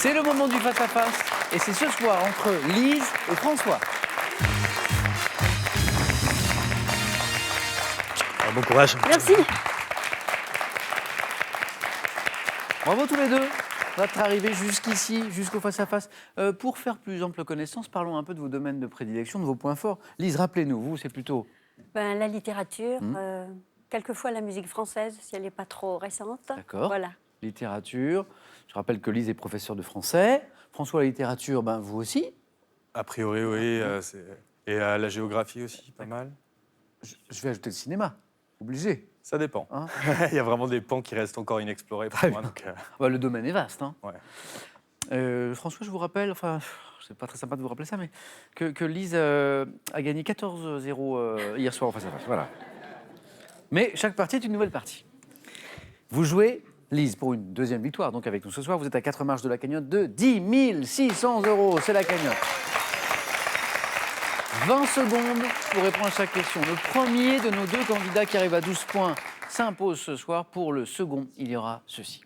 C'est le moment du face-à-face et c'est ce soir entre Lise et François. Bon courage. Merci. Bravo tous les deux. Votre arrivée jusqu'ici, jusqu'au face-à-face. Pour faire plus ample connaissance, parlons un peu de vos domaines de prédilection, de vos points forts. Lise, rappelez-nous, vous, c'est plutôt... La littérature, quelquefois la musique française, si elle n'est pas trop récente. D'accord. Voilà. Littérature. Je rappelle que Lise est professeure de français. François, la littérature, vous aussi. A priori, oui. Et la géographie aussi, pas mal. Je vais ajouter le cinéma. Obligé. Ça dépend. Hein. Il y a vraiment des pans qui restent encore inexplorés pour moi. Donc, le domaine est vaste. Hein. ouais. François, je vous rappelle, c'est pas très sympa de vous rappeler ça, mais que Lise a gagné 14-0 hier soir en face-à-face. Voilà. Mais chaque partie est une nouvelle partie. Vous jouez, Lise, pour une deuxième victoire. Donc avec nous ce soir, vous êtes à 4 marches de la cagnotte de 10 600 €. C'est la cagnotte. 20 secondes pour répondre à chaque question. Le premier de nos deux candidats qui arrive à 12 points s'impose ce soir. Pour le second, il y aura ceci.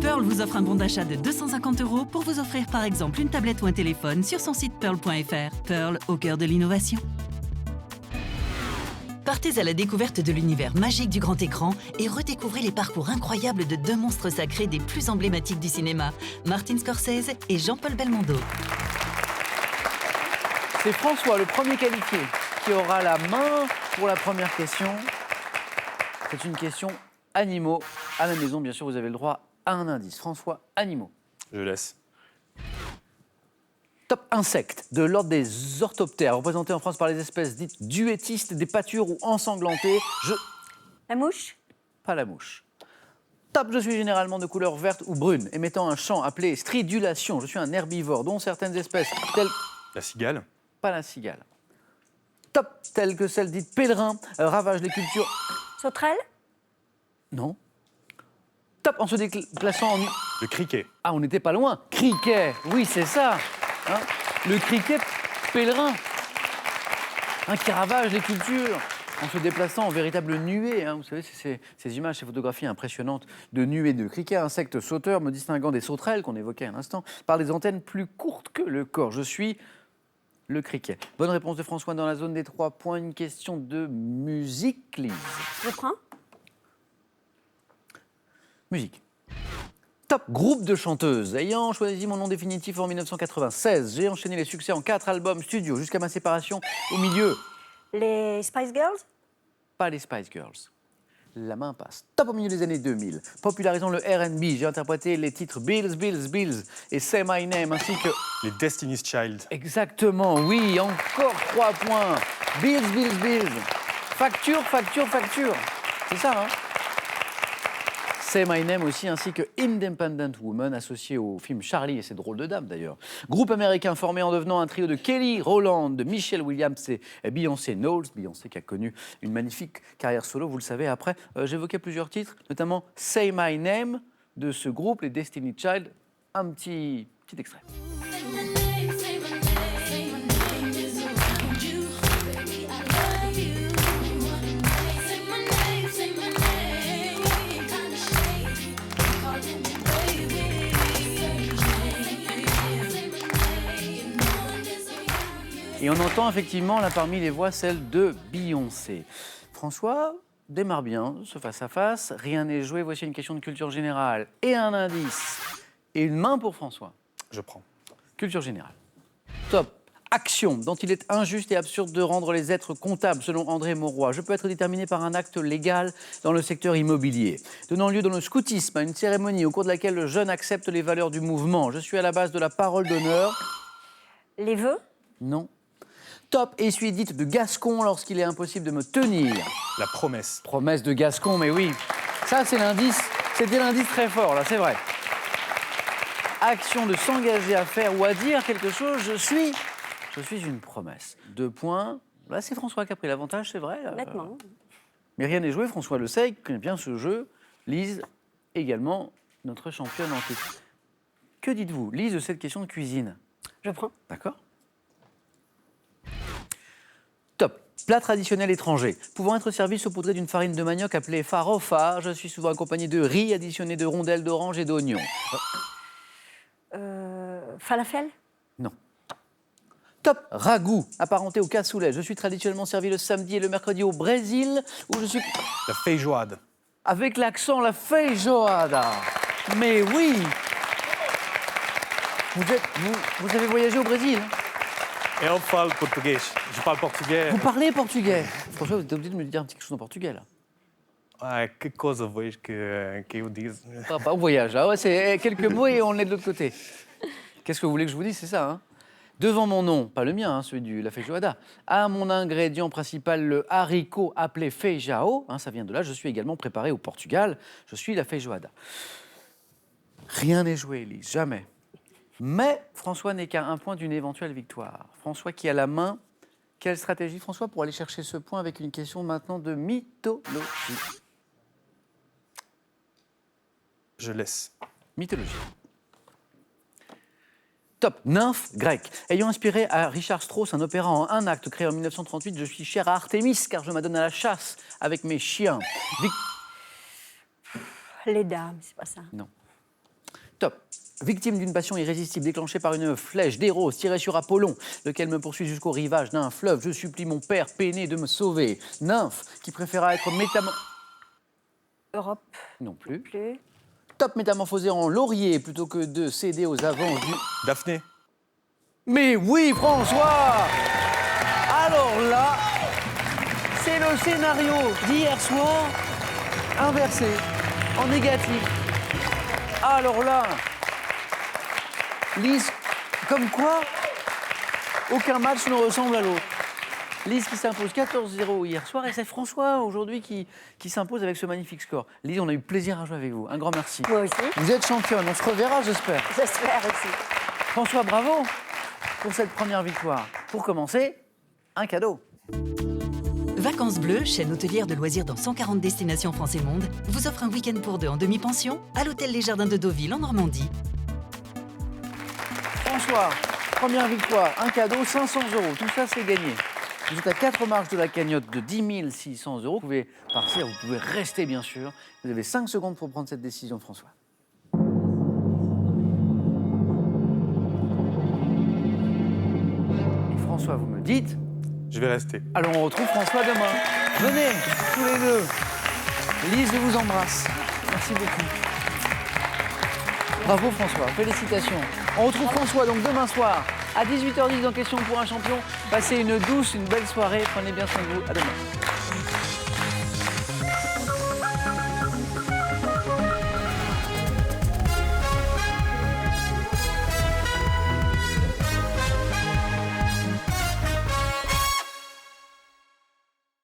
Pearl vous offre un bon d'achat de 250 € pour vous offrir par exemple une tablette ou un téléphone sur son site pearl.fr. Pearl au cœur de l'innovation. Partez à la découverte de l'univers magique du grand écran et redécouvrez les parcours incroyables de deux monstres sacrés des plus emblématiques du cinéma, Martin Scorsese et Jean-Paul Belmondo. C'est François, le premier qualifié, qui aura la main pour la première question. C'est une question animaux. À la maison, bien sûr, vous avez le droit à un indice. François, animaux. Je laisse. Top insectes de l'ordre des orthoptères, représentés en France par les espèces dites duettistes, des pâtures ou ensanglantées. La mouche. Pas la mouche. Top, je suis généralement de couleur verte ou brune, émettant un chant appelé stridulation. Je suis un herbivore dont certaines espèces, telles... La cigale. Pas la cigale. Top, telles que celles dites pèlerins, ravagent les cultures... Sauterelle. Non. Top, en se déplaçant en... Le criquet. Ah, on n'était pas loin. Criquet, oui, c'est ça. Hein, le criquet pèlerin, qui ravage les cultures en se déplaçant en véritable nuée. Vous savez, c'est ces images, ces photographies impressionnantes de nuées de criquets, insectes sauteurs, me distinguant des sauterelles qu'on évoquait à l'instant, par des antennes plus courtes que le corps. Je suis le criquet. Bonne réponse de François dans la zone des 3 points. Une question de musique, Lise. Je prends. Musique. Top groupe de chanteuses. Ayant choisi mon nom définitif en 1996, j'ai enchaîné les succès en 4 albums studio jusqu'à ma séparation au milieu. Les Spice Girls. Pas les Spice Girls. La main passe. Top au milieu des années 2000. Popularisant le R&B, j'ai interprété les titres Bills, Bills, Bills et Say My Name ainsi que... Les Destiny's Child. Exactement, oui, encore 3 points. Bills, Bills, Bills. Facture, facture, facture. C'est ça, hein? Say My Name aussi, ainsi que Independent Woman, associé au film Charlie et ses drôles de dames d'ailleurs. Groupe américain formé en devenant un trio de Kelly Rowland, de Michelle Williams et Beyoncé Knowles. Beyoncé qui a connu une magnifique carrière solo, vous le savez. Après, j'évoquais plusieurs titres, notamment Say My Name de ce groupe, les Destiny's Child. Un petit extrait. Et on entend effectivement là parmi les voix celle de Beyoncé. François démarre bien ce face-à-face, rien n'est joué, voici une question de culture générale et un indice et une main pour François. Je prends. Culture générale. Top. Action dont il est injuste et absurde de rendre les êtres comptables, selon André Mauroy. Je peux être déterminé par un acte légal dans le secteur immobilier, donnant lieu dans le scoutisme à une cérémonie au cours de laquelle le jeune accepte les valeurs du mouvement. Je suis à la base de la parole d'honneur. Les vœux. Non. Top, essuie dite de Gascon lorsqu'il est impossible de me tenir. La promesse. Promesse de Gascon, mais oui. Ça, c'est l'indice. C'était l'indice très fort, là, c'est vrai. Action de s'engager à faire ou à dire quelque chose, je suis une promesse. 2 points. Là, c'est François qui a pris l'avantage, c'est vrai. Nettement. Mais rien n'est joué, François le sait, il connaît bien ce jeu. Lise, également, notre championne en titre. Que dites-vous, Lise, de cette question de cuisine? Je prends. D'accord. Top. Plat traditionnel étranger, pouvant être servi saupoudré d'une farine de manioc appelée farofa. Je suis souvent accompagné de riz additionné de rondelles d'orange et d'oignons. Falafel? Non. Top. Ragoût, apparenté au cassoulet. Je suis traditionnellement servi le samedi et le mercredi au Brésil, où je suis... La feijoada. Avec l'accent, la feijoada. Mais oui. Vous avez voyagé au Brésil, hein? Et on parle portugais. Je parle portugais. Vous parlez portugais. François, vous êtes obligé de me dire un petit quelque chose en portugais, là. Ah, que coisa voz que eu dise. Pas au voyage. Ah ouais, c'est quelques mots et on est de l'autre côté. Qu'est-ce que vous voulez que je vous dise, c'est ça, hein? Devant mon nom, pas le mien, hein, celui de la feijoada, à mon ingrédient principal, le haricot appelé feijão, hein, ça vient de là, je suis également préparé au Portugal, je suis la feijoada. Rien n'est joué, Elise, jamais. Mais François n'est qu'à un point d'une éventuelle victoire. François qui a la main, quelle stratégie, François, pour aller chercher ce point avec une question maintenant de mythologie? Je laisse. Mythologie. Top, nymphe grecque. Ayant inspiré à Richard Strauss un opéra en un acte créé en 1938, je suis cher à Artémis car je m'adonne à la chasse avec mes chiens. Les dames, c'est pas ça. Non. Top. Victime d'une passion irrésistible déclenchée par une flèche d'Héros tirée sur Apollon, lequel me poursuit jusqu'au rivage d'un fleuve, je supplie mon père Péné de me sauver. Nymphe qui préféra être Europe, Non plus. plus. Top métamorphosé en laurier plutôt que de céder aux avances du... Daphné. Mais oui, François! Alors là, c'est le scénario d'hier soir inversé, en négatif. Alors là, Lise, comme quoi, aucun match ne ressemble à l'autre. Lise qui s'impose 14-0 hier soir et c'est François aujourd'hui qui s'impose avec ce magnifique score. Lise, on a eu plaisir à jouer avec vous. Un grand merci. Moi aussi. Vous êtes championne, on se reverra, j'espère. J'espère aussi. François, bravo pour cette première victoire. Pour commencer, un cadeau. Vacances Bleues, chaîne hôtelière de loisirs dans 140 destinations France et monde, vous offre un week-end pour deux en demi-pension à l'hôtel Les Jardins de Deauville en Normandie. François, première victoire, un cadeau, 500 €. Tout ça, c'est gagné. Vous êtes à 4 marches de la cagnotte de 10 600 €. Vous pouvez partir, vous pouvez rester, bien sûr. Vous avez 5 secondes pour prendre cette décision, François. Et François, vous me dites... Je vais rester. Alors, on retrouve François demain. Venez, tous les deux. Lise, je vous embrasse. Merci beaucoup. Bravo, François. Félicitations. On retrouve François donc demain soir à 18h10 dans Question pour un champion. Passez une douce, une belle soirée. Prenez bien soin de vous. À demain.